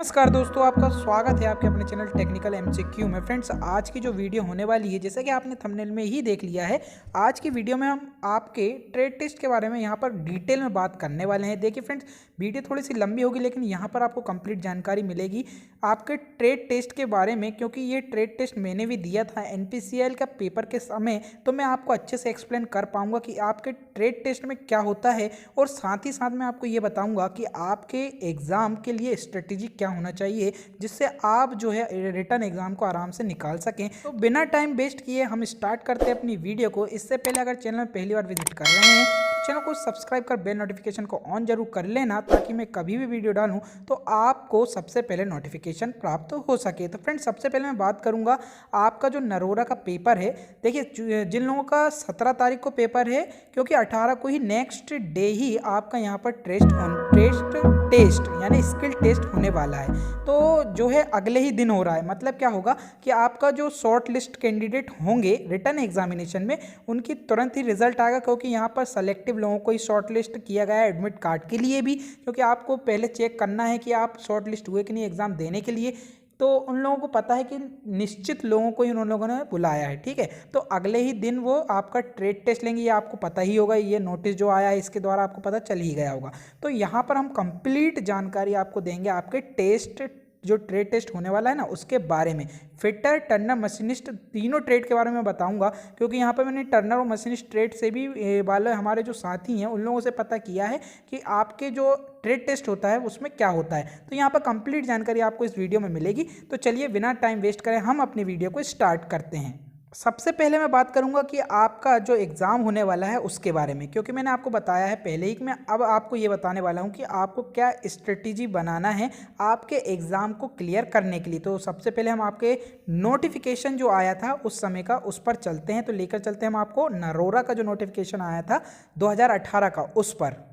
नमस्कार दोस्तों, आपका स्वागत है आपके अपने चैनल टेक्निकल एमसीक्यू में। फ्रेंड्स, आज की जो वीडियो होने वाली है, जैसे कि आपने थंबनेल में ही देख लिया है, आज की वीडियो में हम आपके ट्रेड टेस्ट के बारे में यहाँ पर डिटेल में बात करने वाले हैं। देखिए फ्रेंड्स, वीडियो थोड़ी सी लंबी होगी, लेकिन यहाँ पर आपको कंप्लीट जानकारी मिलेगी आपके ट्रेड टेस्ट के बारे में, क्योंकि ये ट्रेड टेस्ट मैंने भी दिया था एनपीसीआईएल का पेपर के समय, तो मैं आपको अच्छे से एक्सप्लेन कर पाऊँगा कि आपके ट्रेड टेस्ट में क्या होता है। और साथ ही साथ मैं आपको ये बताऊँगा कि आपके एग्ज़ाम के लिए स्ट्रेटेजी क्या होना चाहिए, जिससे आप जो है रिटर्न एग्जाम को आराम से निकाल सकें। तो बिना टाइम वेस्ट किए हम स्टार्ट करते हैं अपनी वीडियो को। इससे पहले अगर चैनल में पहली बार विजिट कर रहे हैं तो चैनल को सब्सक्राइब कर बेल नोटिफिकेशन को ऑन जरूर कर लेना, ताकि मैं कभी भी वीडियो डालूं तो आपको सबसे पहले नोटिफिकेशन प्राप्त हो सके। तो फ्रेंड्स, सबसे पहले मैं बात करूंगा आपका जो नरोरा का पेपर है। देखिए, जिन लोगों का 17 तारीख को पेपर है, क्योंकि 18 को ही नेक्स्ट डे ही आपका यहाँ पर टेस्ट यानी स्किल टेस्ट होने वाला है, तो जो है अगले ही दिन हो रहा है। मतलब क्या होगा कि आपका जो शॉर्ट लिस्ट कैंडिडेट होंगे रिटर्न एग्जामिनेशन में, उनकी तुरंत ही रिजल्ट आएगा, क्योंकि यहाँ पर सेलेक्टिव लोगों को ही शॉर्ट लिस्ट किया गया है एडमिट कार्ड के लिए भी, क्योंकि आपको पहले चेक करना है कि आप शॉर्ट लिस्ट हुए कि नहीं एग्ज़ाम देने के लिए। तो उन लोगों को पता है कि निश्चित लोगों को ही उन लोगों ने बुलाया है, ठीक है। तो अगले ही दिन वो आपका ट्रेड टेस्ट लेंगे, ये आपको पता ही होगा, ये नोटिस जो आया है इसके द्वारा आपको पता चल ही गया होगा। तो यहाँ पर हम कंप्लीट जानकारी आपको देंगे आपके टेस्ट, जो ट्रेड टेस्ट होने वाला है ना, उसके बारे में। फिटर, टर्नर, मशीनिस्ट, तीनों ट्रेड के बारे में बताऊंगा, क्योंकि यहाँ पर मैंने टर्नर और मशीनिस्ट ट्रेड से भी वाले हमारे जो साथी हैं उन लोगों से पता किया है कि आपके जो ट्रेड टेस्ट होता है उसमें क्या होता है। तो यहाँ पर कंप्लीट जानकारी आपको इस वीडियो में मिलेगी। तो चलिए बिना टाइम वेस्ट करें हम अपनी वीडियो को स्टार्ट करते हैं। सबसे पहले मैं बात करूंगा कि आपका जो एग्ज़ाम होने वाला है उसके बारे में, क्योंकि मैंने आपको बताया है पहले ही कि मैं अब आपको ये बताने वाला हूं कि आपको क्या स्ट्रेटजी बनाना है आपके एग्ज़ाम को क्लियर करने के लिए। तो सबसे पहले हम आपके नोटिफिकेशन जो आया था उस समय का, उस पर चलते हैं। तो लेकर चलते हैं हम आपको नरोरा का जो नोटिफिकेशन आया था 2018 का, उस पर।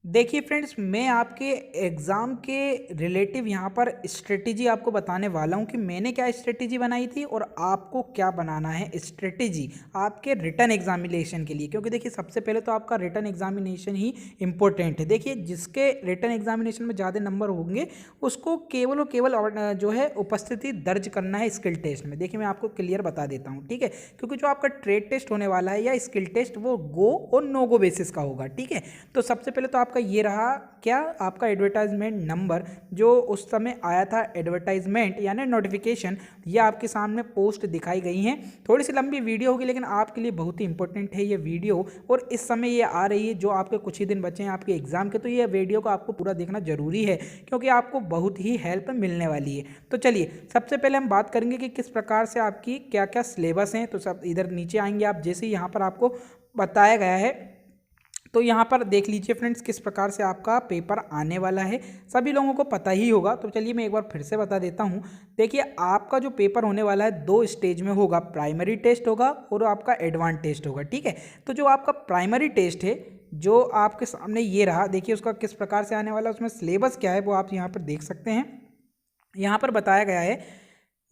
देखिए फ्रेंड्स, मैं आपके एग्ज़ाम के रिलेटिव यहाँ पर स्ट्रेटेजी आपको बताने वाला हूँ कि मैंने क्या स्ट्रेटेजी बनाई थी और आपको क्या बनाना है स्ट्रेटेजी आपके रिटर्न एग्जामिनेशन के लिए। क्योंकि देखिए, सबसे पहले तो आपका रिटर्न एग्जामिनेशन ही इम्पोर्टेंट है। देखिए, जिसके रिटर्न एग्जामिनेशन में ज़्यादा नंबर होंगे उसको केवल और केवल जो है उपस्थिति दर्ज करना है स्किल टेस्ट में। देखिए, मैं आपको क्लियर बता देता हूँ, ठीक है। क्योंकि जो आपका ट्रेड टेस्ट होने वाला है या स्किल टेस्ट, वो गो और नो गो बेसिस का होगा, ठीक है। तो सबसे पहले तो आपका ये रहा क्या, आपका एडवर्टाइजमेंट नंबर जो उस समय आया था, एडवर्टाइजमेंट यानी नोटिफिकेशन, ये आपके सामने पोस्ट दिखाई गई हैं। थोड़ी सी लंबी वीडियो होगी, लेकिन आपके लिए बहुत ही इंपॉर्टेंट है ये वीडियो। और इस समय ये आ रही है, जो आपके कुछ ही दिन बचे हैं आपके एग्जाम के, तो ये वीडियो को आपको पूरा देखना जरूरी है, क्योंकि आपको बहुत ही हेल्प मिलने वाली है। तो चलिए, सबसे पहले हम बात करेंगे कि किस प्रकार से आपकी क्या क्या सिलेबस हैं। तो सब इधर नीचे आएंगे आप, जैसे ही यहाँ पर आपको बताया गया है, तो यहाँ पर देख लीजिए फ्रेंड्स किस प्रकार से आपका पेपर आने वाला है। सभी लोगों को पता ही होगा, तो चलिए मैं एक बार फिर से बता देता हूँ। देखिए, आपका जो पेपर होने वाला है 2 स्टेज में होगा, प्राइमरी टेस्ट होगा और आपका एडवांस टेस्ट होगा, ठीक है। तो जो आपका प्राइमरी टेस्ट है, जो आपके सामने ये रहा, देखिए उसका किस प्रकार से आने वाला है, उसमें सिलेबस क्या है वो आप यहाँ पर देख सकते हैं। यहाँ पर बताया गया है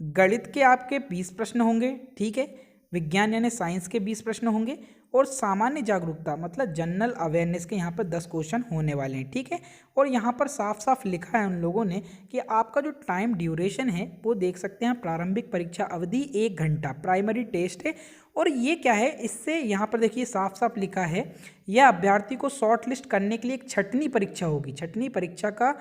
गणित के आपके 20 प्रश्न होंगे, ठीक है। विज्ञान यानी साइंस के 20 प्रश्न होंगे, और सामान्य जागरूकता मतलब जनरल अवेयरनेस के यहाँ पर 10 क्वेश्चन होने वाले हैं, ठीक है। और यहाँ पर साफ साफ लिखा है उन लोगों ने कि आपका जो टाइम ड्यूरेशन है वो देख सकते हैं, प्रारंभिक परीक्षा अवधि 1 घंटा प्राइमरी टेस्ट है। और ये क्या है, इससे यहाँ पर देखिए साफ साफ लिखा है, यह अभ्यर्थी को शॉर्ट लिस्ट करने के लिए एक छठवीं परीक्षा होगी। छठवीं परीक्षा का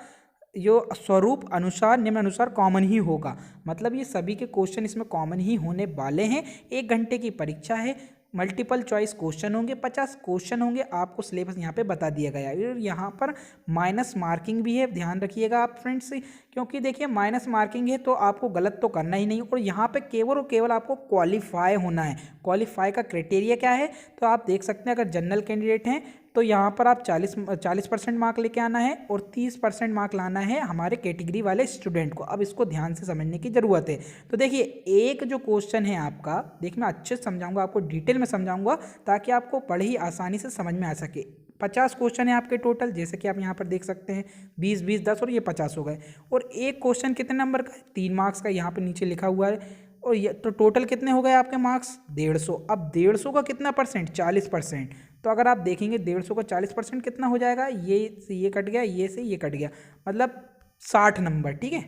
जो स्वरूप अनुसार निम्नानुसार कॉमन ही होगा, मतलब ये सभी के क्वेश्चन इसमें कॉमन ही होने वाले हैं। 1 घंटे की परीक्षा है, मल्टीपल चॉइस क्वेश्चन होंगे, 50 क्वेश्चन होंगे। आपको सिलेबस यहाँ पे बता दिया गया है। और यहाँ पर माइनस मार्किंग भी है, ध्यान रखिएगा आप फ्रेंड्स, क्योंकि देखिए माइनस मार्किंग है तो आपको गलत तो करना ही नहीं। और यहाँ पे केवल और केवल आपको क्वालिफाई होना है। क्वालिफाई का क्राइटेरिया क्या है, तो आप देख सकते हैं, अगर जनरल कैंडिडेट हैं तो यहाँ पर आप 40% मार्क लेके आना है और 30% मार्क लाना है हमारे कैटेगरी वाले स्टूडेंट को। अब इसको ध्यान से समझने की ज़रूरत है। तो देखिए, एक जो क्वेश्चन है आपका, देखिए मैं अच्छे से समझाऊंगा, आपको डिटेल में समझाऊंगा, ताकि आपको बड़ी ही आसानी से समझ में आ सके। 50 क्वेश्चन है आपके टोटल, जैसे कि आप यहाँ पर देख सकते हैं, 20 20 10 और ये 50 हो गए। और एक क्वेश्चन कितने नंबर का है, 3 मार्क्स का, यहाँ पर नीचे लिखा हुआ है। और ये तो टोटल कितने हो गए आपके मार्क्स, 150। अब 150 का कितना परसेंट, 40%। तो अगर आप देखेंगे 150 का 40% कितना हो जाएगा, ये से ये कट गया, ये से ये कट गया, मतलब 60 नंबर, ठीक है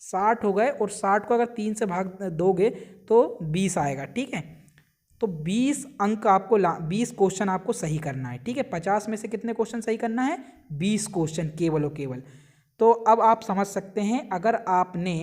60 हो गए, और 60 को अगर 3 से भाग दोगे तो 20 आएगा, ठीक है। तो 20 अंक आपको 20 क्वेश्चन आपको सही करना है, ठीक है। 50 में से कितने क्वेश्चन सही करना है? 20 क्वेश्चन केवल और केवल। तो अब आप समझ सकते हैं, अगर आपने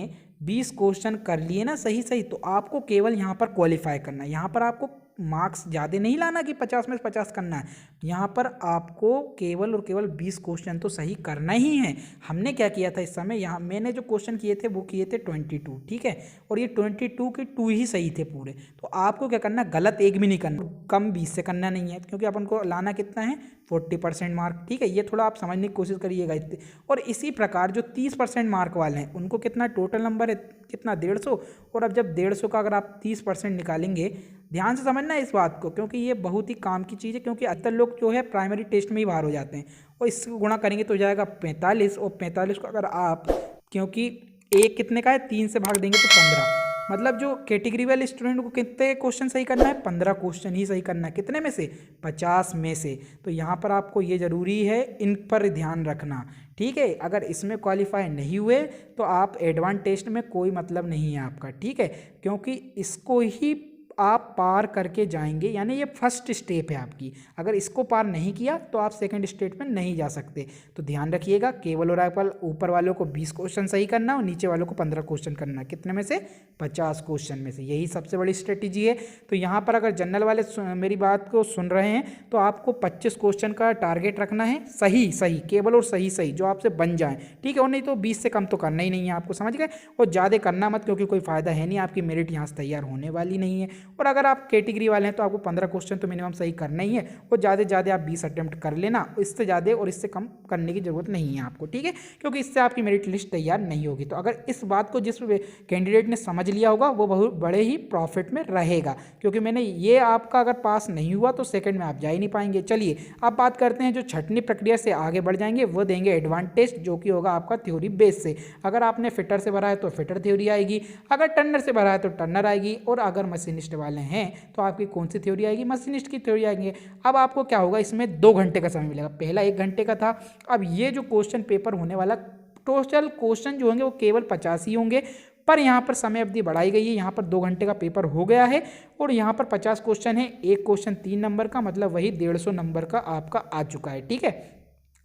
20 क्वेश्चन कर लिए ना सही सही, तो आपको केवल यहाँ पर क्वालिफाई करना है। यहाँ पर आपको मार्क्स ज़्यादा नहीं लाना कि 50 में से 50 करना है, यहाँ पर आपको केवल और केवल 20 क्वेश्चन तो सही करना ही है। हमने क्या किया था इस समय, यहाँ मैंने जो क्वेश्चन किए थे वो किए थे 22, ठीक है, और ये 22 के 2 ही सही थे पूरे। तो आपको क्या करना, गलत एक भी नहीं करना, कम 20 से करना नहीं है, क्योंकि अपन को लाना कितना है 40% मार्क, ठीक है। ये थोड़ा आप समझने की कोशिश करिएगा। और इसी प्रकार जो 30% मार्क वाले हैं उनको कितना टोटल नंबर है, कितना 150, और अब जब 150 का अगर आप 30% निकालेंगे, ध्यान से समझना है इस बात को, क्योंकि ये बहुत ही काम की चीज़ है, क्योंकि अधिकतर लोग जो है प्राइमरी टेस्ट में ही बाहर हो जाते हैं, और इसको गुणा करेंगे तो हो जाएगा 45, और 45 को अगर आप, क्योंकि एक कितने का है 3 से भाग देंगे तो 15, मतलब जो कैटेगरी वाले स्टूडेंट को कितने क्वेश्चन सही करना है, 15 क्वेश्चन ही सही करना है। कितने में से? 50 में से। तो यहाँ पर आपको ये ज़रूरी है, इन पर ध्यान रखना, ठीक है। अगर इसमें क्वालिफाई नहीं हुए तो आप एडवांस टेस्ट में कोई मतलब नहीं है आपका, ठीक है, क्योंकि इसको ही आप पार करके जाएंगे, यानी ये फर्स्ट स्टेप है आपकी। अगर इसको पार नहीं किया तो आप सेकंड स्टेप में नहीं जा सकते। तो ध्यान रखिएगा, केवल और केवल ऊपर वालों को 20 क्वेश्चन सही करना और नीचे वालों को 15 क्वेश्चन करना। कितने में से? 50 क्वेश्चन में से। यही सबसे बड़ी स्ट्रेटेजी है। तो यहाँ पर अगर जनरल वाले मेरी बात को सुन रहे हैं तो आपको 25 क्वेश्चन का टारगेट रखना है, सही सही, केवल और सही सही, जो आपसे बन जाए, ठीक है। और नहीं तो 20 से कम तो करना ही नहीं है आपको, समझ गए। और ज़्यादा करना मत, क्योंकि कोई फ़ायदा है नहीं, आपकी मेरिट यहाँ से तैयार होने वाली नहीं है। और अगर आप कैटेगरी वाले हैं तो आपको 15 क्वेश्चन तो मिनिमम सही करना ही है, और ज़्यादा से ज़्यादा आप 20 अटेम्प्ट कर लेना, इससे ज़्यादा और इससे कम करने की ज़रूरत नहीं है आपको, ठीक है, क्योंकि इससे आपकी मेरिट लिस्ट तैयार नहीं होगी। तो अगर इस बात को जिस कैंडिडेट ने समझ लिया होगा वो बहुत बड़े ही प्रॉफिट में रहेगा, क्योंकि मैंने ये आपका अगर पास नहीं हुआ तो सेकंड में आप जा ही नहीं पाएंगे। चलिए अब बात करते हैं, जो छठवीं प्रक्रिया से आगे बढ़ जाएंगे वो देंगे एडवांस टेस्ट, जो कि होगा आपका थ्योरी बेस से। अगर आपने फिटर से भरा है तो फिटर थ्योरी आएगी, अगर टर्नर से भरा है तो टर्नर आएगी, और अगर मशीनिस्ट वाले हैं तो आपकी कौन सी थ्योरी आएगी? मशीनिस्ट की थ्योरी आएंगे। अब आपको क्या होगा, इसमें 2 घंटे का समय मिलेगा, पहला 1 घंटे का था। अब ये जो क्वेश्चन पेपर होने वाला, टोटल क्वेश्चन जो होंगे वो केवल 50 ही होंगे, पर यहाँ पर समय अवधि बढ़ाई गई है। यहाँ पर 2 घंटे का पेपर हो गया है, और यहाँ पर 50 क्वेश्चन है, एक क्वेश्चन 3 नंबर का, मतलब वही 150 नंबर का आपका आ चुका है, ठीक है।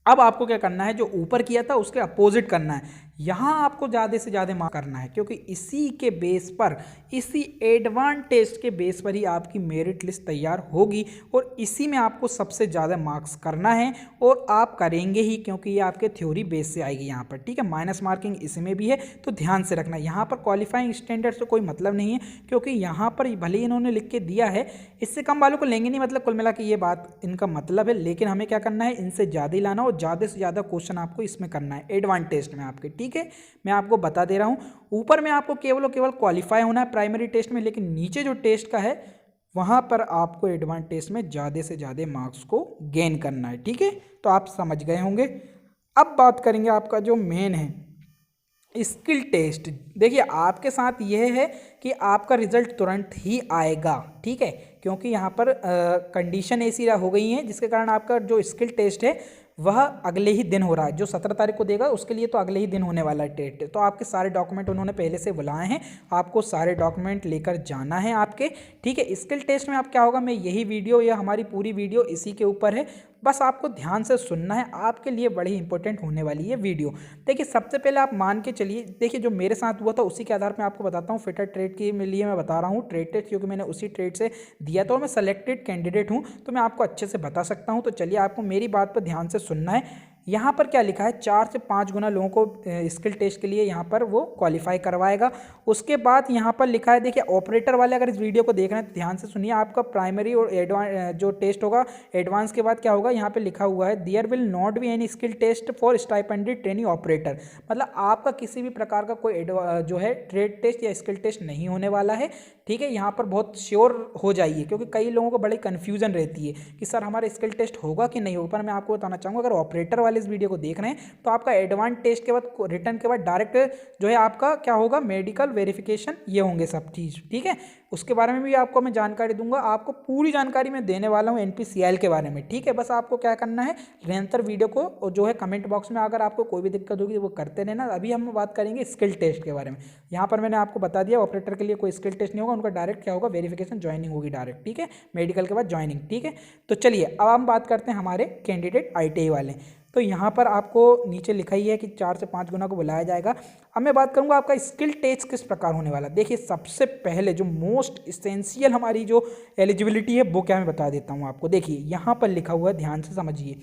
अब आपको क्या करना है, जो ऊपर किया था उसके अपोजिट करना है। यहाँ आपको ज़्यादा से ज़्यादा मार्क करना है, क्योंकि इसी के बेस पर, इसी एडवांस टेस्ट के बेस पर ही आपकी मेरिट लिस्ट तैयार होगी, और इसी में आपको सबसे ज़्यादा मार्क्स करना है, और आप करेंगे ही, क्योंकि ये आपके थ्योरी बेस से आएगी यहाँ पर, ठीक है। माइनस मार्किंग इसमें भी है, तो ध्यान से रखना। यहाँ पर क्वालिफाइंग स्टैंडर्ड से कोई मतलब नहीं है, क्योंकि यहाँ पर भले ही इन्होंने लिख के दिया है इससे कम वालों को लेंगे नहीं, मतलब कुल मिला के ये बात इनका मतलब है। लेकिन हमें क्या करना है, इनसे ज़्यादा ही लाना, और ज़्यादा से ज़्यादा क्वेश्चन आपको इसमें करना है एडवांस टेस्ट में आपके, ठीक है। मैं आपको बता दे रहा हूँ, ऊपर में आपको केवल और केवल क्वालिफाई होना है प्राइमरी टेस्ट में, लेकिन नीचे जो टेस्ट का है वहाँ पर आपको एडवांस टेस्ट में ज़्यादा से ज़्यादा मार्क्स को गेन करना है, ठीक है। तो आप समझ गए होंगे। अब बात करेंगे आपका जो मेन है स्किल टेस्ट। देखिए आपके साथ यह है कि आपका रिजल्ट तुरंत ही आएगा, ठीक है, क्योंकि यहाँ पर कंडीशन ऐसी हो गई है, जिसके कारण आपका जो स्किल टेस्ट है वह अगले ही दिन हो रहा है। जो 17 तारीख को देगा उसके लिए तो अगले ही दिन होने वाला है टेस्ट। तो आपके सारे डॉक्यूमेंट उन्होंने पहले से बुलाए हैं, आपको सारे डॉक्यूमेंट लेकर जाना है आपके, ठीक है। स्किल टेस्ट में आप क्या होगा, मैं यही वीडियो या हमारी पूरी वीडियो इसी के ऊपर है, बस आपको ध्यान से सुनना है, आपके लिए बड़ी इंपॉर्टेंट होने वाली है वीडियो। देखिए सबसे पहले आप मान के चलिए, देखिए जो मेरे साथ हुआ था उसी के आधार पर आपको बताता हूँ। फिटर ट्रेड के लिए मैं बता रहा हूँ, ट्रेड टेस्ट, क्योंकि मैंने उसी ट्रेड से दिया तो मैं सेलेक्टेड कैंडिडेट हूँ, तो मैं आपको अच्छे से बता सकता हूँ। तो चलिए आपको मेरी बात पर ध्यान से सुनना है। यहाँ पर क्या लिखा है, 4 से 5 गुना लोगों को स्किल टेस्ट के लिए यहाँ पर वो क्वालिफाई करवाएगा। उसके बाद यहाँ पर लिखा है, देखिए ऑपरेटर वाले अगर इस वीडियो को देख रहे हैं तो ध्यान से सुनिए, आपका प्राइमरी और एडवांस जो टेस्ट होगा, एडवांस के बाद क्या होगा, यहाँ पे लिखा हुआ है there will not be any skill test for stipended training operator, मतलब आपका किसी भी प्रकार का कोई जो है ट्रेड टेस्ट या स्किल टेस्ट नहीं होने वाला है, ठीक है। यहाँ पर बहुत श्योर हो जाइए, क्योंकि कई लोगों को बड़ी कन्फ्यूजन रहती है कि सर हमारा स्किल टेस्ट होगा कि नहीं होगा। पर मैं आपको बताना चाहूँगा, अगर ऑपरेटर वाले वाले इस वीडियो को देख रहे हैं तो आपका एडवांस टेस्ट के बाद रिटर्न के बाद डायरेक्ट जो है आपका क्या होगा, मेडिकल वेरिफिकेशन, ये होंगे सब चीज़। ठीक है, उसके बारे में भी आपको मैं जानकारी दूंगा, आपको पूरी जानकारी मैं देने वाला हूँ NPCL के बारे में। ठीक है, बस आपको क्या करना है, निरंतर वीडियो को जो है कमेंट बॉक्स में अगर आपको कोई भी दिक्कत होगी वो करते रहना। अभी हम बात करेंगे स्किल टेस्ट के बारे में। यहाँ पर मैंने आपको बता दिया ऑपरेटर के लिए कोई स्किल टेस्ट नहीं होगा, उनका डायरेक्ट क्या होगा, वेरिफिकेशन, ज्वाइनिंग होगी डायरेक्ट। ठीक है, मेडिकल के बाद ज्वाइनिंग। ठीक है, तो चलिए अब हम बात करते हैं हमारे कैंडिडेट ITI वाले। तो यहाँ पर आपको नीचे लिखा ही है कि 4 से 5 गुना को बुलाया जाएगा। अब मैं बात करूँगा आपका स्किल टेस्ट किस प्रकार होने वाला। देखिए, सबसे पहले जो मोस्ट इसेंशियल हमारी जो एलिजिबिलिटी है वो क्या, मैं बता देता हूँ आपको। देखिए यहाँ पर लिखा हुआ है, ध्यान से समझिए।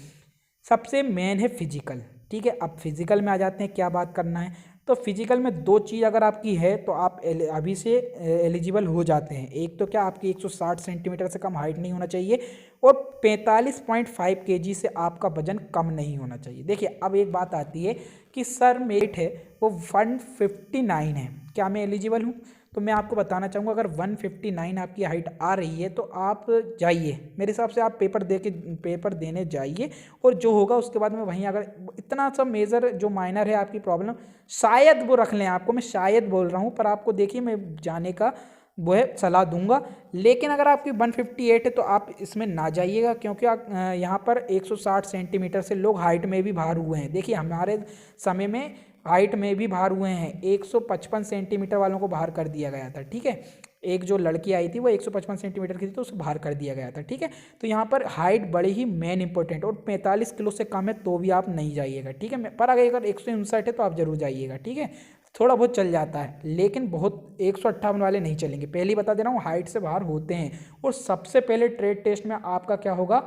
सबसे मेन है फिजिकल। ठीक है, अब फिजिकल में आ जाते हैं, क्या बात करना है। तो फिजिकल में 2 चीज़ अगर आपकी है तो आप अभी से एलिजिबल हो जाते हैं। एक तो क्या, आपकी 160 सेंटीमीटर से कम हाइट नहीं होना चाहिए और 45.5 kg से आपका वजन कम नहीं होना चाहिए। देखिए, अब एक बात आती है कि सर मेट है वो 159 है, क्या मैं एलिजिबल हूँ? तो मैं आपको बताना चाहूँगा, अगर 159 आपकी हाइट आ रही है तो आप जाइए, मेरे हिसाब से आप पेपर देने जाइए और जो होगा उसके बाद में वहीं, अगर इतना सा मेजर जो माइनर है आपकी प्रॉब्लम, शायद वो रख लें आपको, मैं शायद बोल रहा हूँ, पर आपको देखिए मैं जाने का वो है सलाह दूंगा। लेकिन अगर आपकी 158 है तो आप इसमें ना जाइएगा, क्योंकि यहाँ पर 160 सेंटीमीटर से लोग हाइट में भी बाहर हुए हैं। देखिए, हमारे समय में हाइट में भी बाहर हुए हैं, 155 सेंटीमीटर वालों को बाहर कर दिया गया था। ठीक है, एक जो लड़की आई थी वो 155 सेंटीमीटर की थी तो उसे बाहर कर दिया गया था। ठीक है, तो यहाँ पर हाइट बड़ी ही मेन इंपॉर्टेंट, और 45 किलो से कम है तो भी आप नहीं जाइएगा। ठीक है, पर अगर 159 है तो आप जरूर जाइएगा। ठीक है, थोड़ा बहुत चल जाता है लेकिन बहुत 158 वाले नहीं चलेंगे, पहले ही बता दे रहा हूँ, हाइट से बाहर होते हैं। और सबसे पहले ट्रेड टेस्ट में आपका क्या होगा,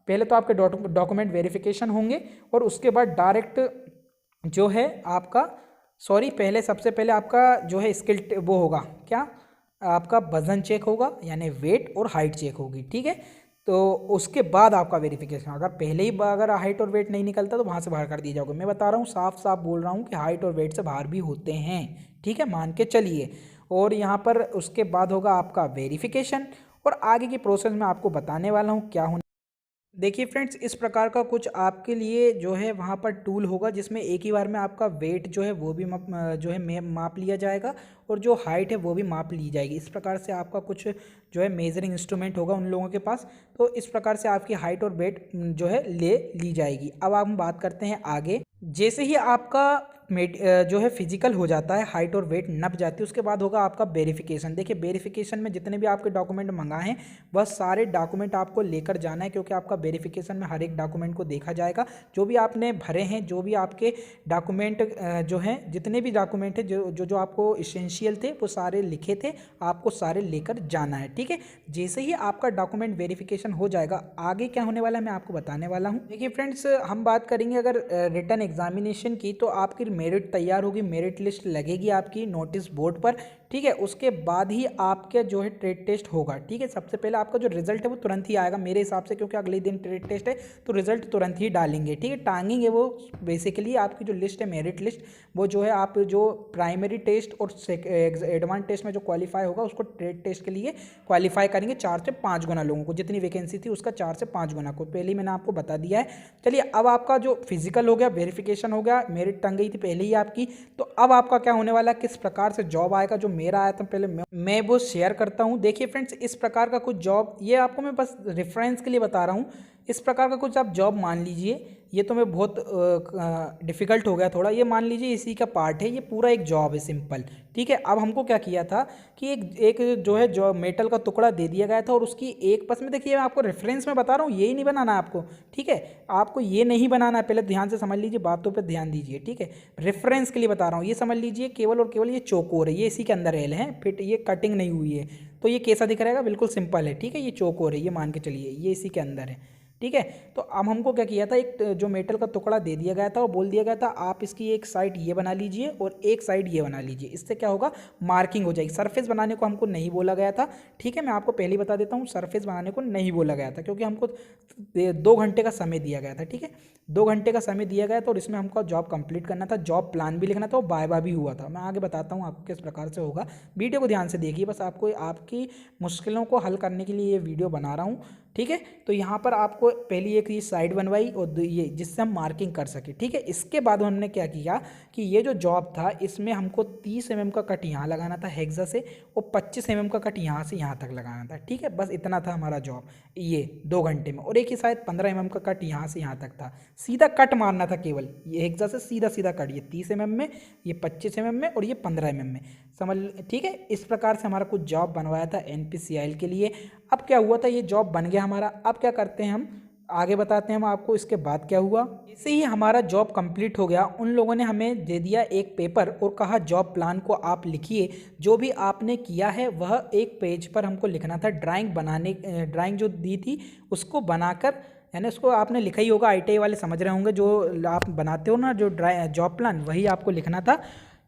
पहले तो आपके डॉक्यूमेंट वेरिफिकेशन होंगे और उसके बाद डायरेक्ट जो है आपका, पहले सबसे पहले आपका जो है स्किल वो होगा, क्या आपका वजन चेक होगा, यानी वेट और हाइट चेक होगी। ठीक है, तो उसके बाद आपका वेरिफिकेशन, अगर पहले ही अगर हाइट और वेट नहीं निकलता तो वहाँ से बाहर कर दिए जाओगे। मैं बता रहा हूँ, साफ साफ बोल रहा हूँ कि हाइट और वेट से बाहर भी होते हैं। ठीक है, मान के चलिए। और यहाँ पर उसके बाद होगा आपका वेरिफिकेशन, और आगे की प्रोसेस में आपको बताने वाला हूँ क्या होने। देखिए फ्रेंड्स, इस प्रकार का कुछ आपके लिए जो है वहाँ पर टूल होगा, जिसमें एक ही बार में आपका वेट जो है वो भी जो है माप लिया जाएगा और जो हाइट है वो भी माप ली जाएगी। इस प्रकार से आपका कुछ जो है मेजरिंग इंस्ट्रूमेंट होगा उन लोगों के पास, तो इस प्रकार से आपकी हाइट और वेट जो है ले ली जाएगी। अब हम बात करते हैं आगे। जैसे ही आपका जो है फिजिकल हो जाता है, हाइट और वेट नप जाती है, उसके बाद होगा आपका वेरिफिकेशन। देखिए, वेरिफिकेशन में जितने भी आपके डॉक्यूमेंट मंगाए हैं वह सारे डॉक्यूमेंट आपको लेकर जाना है, क्योंकि आपका वेरिफिकेशन में हर एक डॉक्यूमेंट को देखा जाएगा। जो भी आपने भरे हैं, जो भी आपके डॉक्यूमेंट जो हैं, जितने भी डॉक्यूमेंट हैं जो आपको इसेंशियल थे वो सारे लिखे थे, आपको सारे लेकर जाना है। ठीक है, जैसे ही आपका डॉक्यूमेंट वेरिफिकेशन हो जाएगा, आगे क्या होने वाला है मैं आपको बताने वाला हूँ। देखिए फ्रेंड्स, हम बात करेंगे अगर रिटन एग्जामिनेशन की, तो आपकी मेरिट तैयार होगी, मेरिट लिस्ट लगेगी आपकी नोटिस बोर्ड पर। ठीक है, उसके बाद ही आपके जो है ट्रेड टेस्ट होगा। ठीक है, सबसे पहले आपका जो रिजल्ट है वो तुरंत ही आएगा मेरे हिसाब से, क्योंकि अगले दिन ट्रेड टेस्ट है तो रिजल्ट तुरंत ही डालेंगे। ठीक है, टांगेंगे वो, बेसिकली आपकी जो लिस्ट है मेरिट लिस्ट, वो जो है आप जो प्राइमरी टेस्ट और एडवांस टेस्ट में जो क्वालिफाई होगा उसको ट्रेड टेस्ट के लिए क्वालिफाई करेंगे 4 से 5 गुना लोगों को, जितनी वैकेंसी थी उसका 4 से 5 गुना को पहले ही मैंने आपको बता दिया है। चलिए, अब आपका जो फिजिकल हो गया, वेरिफिकेशन हो गया, मेरिट टंग गई थी पहले ही आपकी, तो अब आपका क्या होने वाला है, किस प्रकार से जॉब आएगा। जो मेरा आया था पहले मैं वो शेयर करता हूँ। देखिए फ्रेंड्स, इस प्रकार का कुछ जॉब, ये आपको मैं बस रेफरेंस के लिए बता रहा हूँ, इस प्रकार का कुछ आप जॉब मान लीजिए। ये तो मैं बहुत डिफ़िकल्ट हो गया थोड़ा, ये मान लीजिए इसी का पार्ट है, ये पूरा एक जॉब है सिंपल। ठीक है, अब हमको क्या किया था कि एक जो है जो मेटल का टुकड़ा दे दिया गया था, और उसकी एक बस में, देखिए मैं आपको रेफरेंस में बता रहा हूँ, यही नहीं बनाना है आपको। ठीक है, आपको ये नहीं बनाना है, पहले ध्यान से समझ लीजिए, बातों पर ध्यान दीजिए। ठीक है, रेफरेंस के लिए बता रहा हूँ, ये समझ लीजिए केवल और केवल ये चौकोर है, ये इसी के अंदर एल है, फिर ये कटिंग नहीं हुई है, तो ये कैसा दिख रहेगा, बिल्कुल सिंपल है। ठीक है, ये चौकोर है, ये मान के चलिए ये इसी के अंदर है। ठीक है, तो अब हमको क्या किया था, एक जो मेटल का टुकड़ा दे दिया गया था और बोल दिया गया था आप इसकी एक साइड ये बना लीजिए और एक साइड ये बना लीजिए, इससे क्या होगा, मार्किंग हो जाएगी। सरफेस बनाने को हमको नहीं बोला गया था। ठीक है, मैं आपको पहले ही बता देता हूँ, सरफेस बनाने को नहीं बोला गया था, क्योंकि हमको 2 घंटे का समय दिया गया था। ठीक है, 2 घंटे का समय दिया गया था और इसमें हमको जॉब कंप्लीट करना था, जॉब प्लान भी लिखना था और वाइवा भी हुआ था। मैं आगे बताता हूँ आपको किस प्रकार से होगा, वीडियो को ध्यान से देखिए, बस आपको आपकी मुश्किलों को हल करने के लिए ये वीडियो बना रहा हूँ। ठीक है। तो यहाँ पर आपको पहली एक ये साइड बनवाई और ये जिससे हम मार्किंग कर सके, ठीक है। इसके बाद हमने क्या किया कि ये जो जॉब था इसमें हमको 30 mm का कट यहाँ लगाना था हेक्सा से और 25 mm का कट यहाँ से यहाँ तक लगाना था, ठीक है। बस इतना था हमारा जॉब ये 2 घंटे में। और एक ही शायद 15 mm का कट यहाँ से यहाँ तक था, सीधा कट मारना था केवल ये हेक्सा से सीधा सीधा कट, ये 30 mm में, ये 25 mm में और ये 15 mm में, समझ, ठीक है। इस प्रकार से हमारा कुछ जॉब बनवाया था NPCIL के लिए। अब क्या हुआ था, ये जॉब बन गया हमारा। अब क्या करते हैं हम आगे बताते हैं हम आपको इसके बाद क्या हुआ। जैसे ही हमारा जॉब कंप्लीट हो गया, उन लोगों ने हमें दे दिया एक पेपर और कहा जॉब प्लान को आप लिखिए, जो भी आपने किया है वह एक पेज पर हमको लिखना था। ड्राइंग जो दी थी उसको बनाकर, यानी उसको आपने लिखा ही होगा, ITI वाले समझ रहे होंगे, जो आप बनाते हो ना जो जॉब प्लान, वही आपको लिखना था,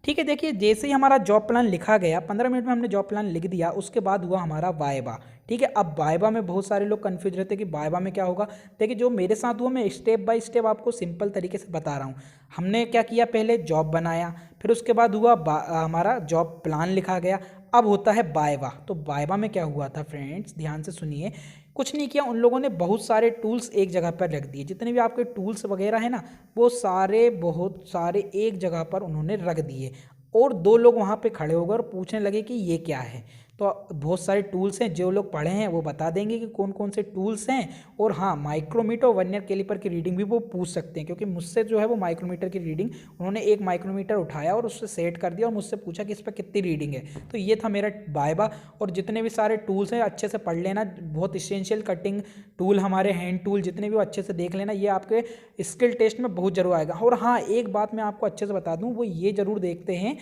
ठीक है। देखिए जैसे ही हमारा जॉब प्लान लिखा गया, 15 मिनट में हमने जॉब प्लान लिख दिया। उसके बाद हुआ हमारा वाइवा, ठीक है। अब वाइवा में बहुत सारे लोग कंफ्यूज रहते हैं कि वाइवा में क्या होगा। देखिए जो मेरे साथ हुआ, मैं स्टेप बाय स्टेप आपको सिंपल तरीके से बता रहा हूँ। हमने क्या किया, पहले जॉब बनाया, फिर उसके बाद हुआ हमारा जॉब प्लान लिखा गया, अब होता है वाइवा। तो वाइवा में क्या हुआ था फ्रेंड्स, ध्यान से सुनिए। कुछ नहीं किया, उन लोगों ने बहुत सारे टूल्स एक जगह पर रख दिए, जितने भी आपके टूल्स वगैरह है ना, वो सारे बहुत सारे एक जगह पर उन्होंने रख दिए। और 2 लोग वहाँ पे खड़े हो गए और पूछने लगे कि ये क्या है। तो बहुत सारे टूल्स हैं, जो लोग पढ़े हैं वो बता देंगे कि कौन कौन से टूल्स हैं। और हाँ, माइक्रोमीटर और वर्नियर कैलिपर की रीडिंग भी वो पूछ सकते हैं, क्योंकि मुझसे जो है वो माइक्रोमीटर की रीडिंग, उन्होंने एक माइक्रोमीटर उठाया और उससे सेट कर दिया और मुझसे पूछा कि इस पर कितनी रीडिंग है। तो ये था मेरा वाइवा। और जितने भी सारे टूल्स हैं अच्छे से पढ़ लेना, बहुत इसेंशियल कटिंग टूल, हमारे हैंड टूल जितने भी वो अच्छे से देख लेना, ये आपके स्किल टेस्ट में बहुत जरूर आएगा। और हाँ, एक बात मैं आपको अच्छे से बता दूँ, वो ये जरूर देखते हैं,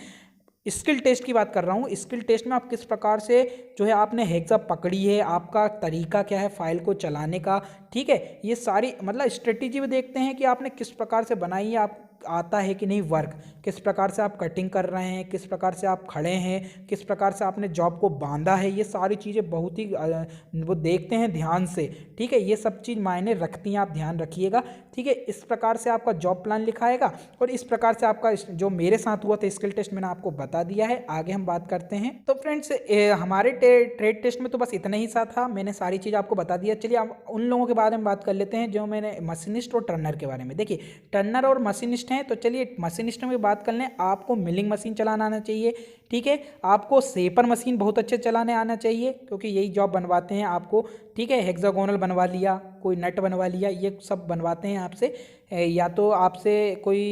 स्किल टेस्ट की बात कर रहा हूँ। स्किल टेस्ट में आप किस प्रकार से जो है आपने हेक्सा पकड़ी है, आपका तरीका क्या है फाइल को चलाने का, ठीक है। ये सारी मतलब स्ट्रेटेजी भी देखते हैं कि आपने किस प्रकार से बनाई है, आप आता है कि नहीं वर्क, किस प्रकार से आप कटिंग कर रहे हैं, किस प्रकार से आप खड़े हैं, किस प्रकार से आपने जॉब को बांधा है। ये सारी चीज़ें बहुत ही वो देखते हैं ध्यान से, ठीक है। ये सब चीज़ मायने रखती हैं, आप ध्यान रखिएगा, ठीक है। इस प्रकार से आपका जॉब प्लान लिखाएगा और इस प्रकार से आपका जो मेरे साथ हुआ था स्किल टेस्ट, मैंने आपको बता दिया है। आगे हम बात करते हैं। तो फ्रेंड्स हमारे ट्रेड टेस्ट में तो बस इतना ही सा था, मैंने सारी चीज़ आपको बता दिया। चलिए आप उन लोगों के बारे में बात कर लेते हैं जो मैंने मशीनिस्ट और टर्नर के बारे में। देखिए टर्नर और मशीनिस्ट हैं, तो चलिए मशीनिस्ट में बात कर लें। आपको मिलिंग मशीन चलाना आना चाहिए, ठीक है। आपको शेपर मशीन बहुत अच्छे चलाने आना चाहिए, क्योंकि यही जॉब बनवाते हैं आपको, ठीक है। हेक्सागोनल बनवा लिया, कोई नट बनवा लिया, ये सब बनवाते हैं आपसे। या तो आपसे कोई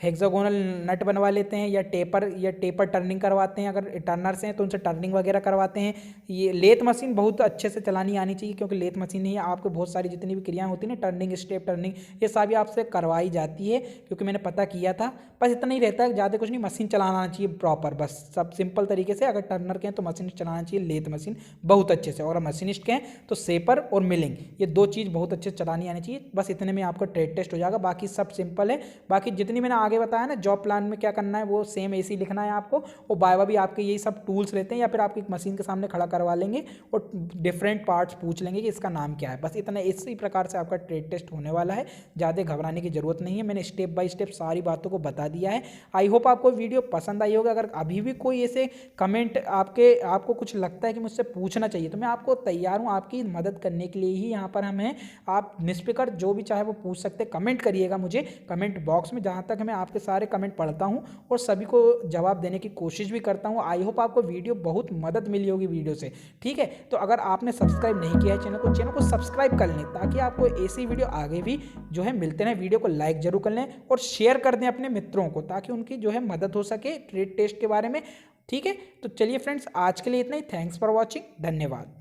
हेक्सागोनल नट बनवा लेते हैं, या टेपर टर्निंग करवाते हैं। अगर टर्नर्स हैं तो उनसे टर्निंग वगैरह करवाते हैं। ये लेथ मशीन बहुत अच्छे से चलानी आनी चाहिए, क्योंकि लेथ मशीन ही आपको बहुत सारी जितनी भी क्रियाएं होती हैं ना, टर्निंग, स्टेप टर्निंग, ये सभी आपसे करवाई जाती है, क्योंकि मैंने पता किया था। बस इतना ही रहता है, ज़्यादा कुछ नहीं। मशीन चलाना आना चाहिए प्रॉपर, बस सब सिंपल तरीके से। अगर टर्नर के हैं तो मशीनिस्ट चलाना चाहिए लेथ मशीन बहुत अच्छे से, और मशीनिस्ट के हैं तो शेपर और मिलिंग, ये 2 चीज़ बहुत अच्छे चलानी आनी चाहिए। बस इतने में आपका ट्रेड टेस्ट हो जाएगा, बाकी सब सिंपल है। बाकी जितनी मैंने आगे बताया ना, जॉब प्लान में क्या करना है वो सेम ऐसे ही लिखना है आपको। और वाइवा भी आपके यही सब टूल्स रहते हैं, या फिर आपकी मशीन के सामने खड़ा करवा लेंगे और डिफरेंट पार्ट्स पूछ लेंगे कि इसका नाम क्या है। बस इतना, इसी प्रकार से आपका ट्रेड टेस्ट होने वाला है, ज़्यादा घबराने की जरूरत नहीं है। मैंने स्टेप बाय स्टेप सारी बातों को बता दिया है। आई होप आपको वीडियो पसंद आई होगा। अगर अभी भी कोई ऐसे कमेंट आपको कुछ लगता है कि मुझसे पूछना चाहिए, तो मैं आपको तैयार हूँ आपकी मदद करने के लिए ही यहाँ पर हम हैं। आप निष्फिकर जो भी चाहे वो पूछ सकते हैं। कमेंट करिएगा मुझे कमेंट बॉक्स में, जहाँ तक मैं आपके सारे कमेंट पढ़ता हूँ और सभी को जवाब देने की कोशिश भी करता हूँ। आई होप आपको वीडियो बहुत मदद मिली होगी वीडियो से, ठीक है। तो अगर आपने सब्सक्राइब नहीं किया है चैनल को सब्सक्राइब कर लें, ताकि आपको ऐसी वीडियो आगे भी जो है मिलते रहें। वीडियो को लाइक जरूर कर लें और शेयर कर दें अपने मित्रों को, ताकि उनकी जो है मदद हो सके ट्रेड टेस्ट के बारे में, ठीक है। तो चलिए फ्रेंड्स, आज के लिए इतना ही। थैंक्स फॉर वॉचिंग, धन्यवाद।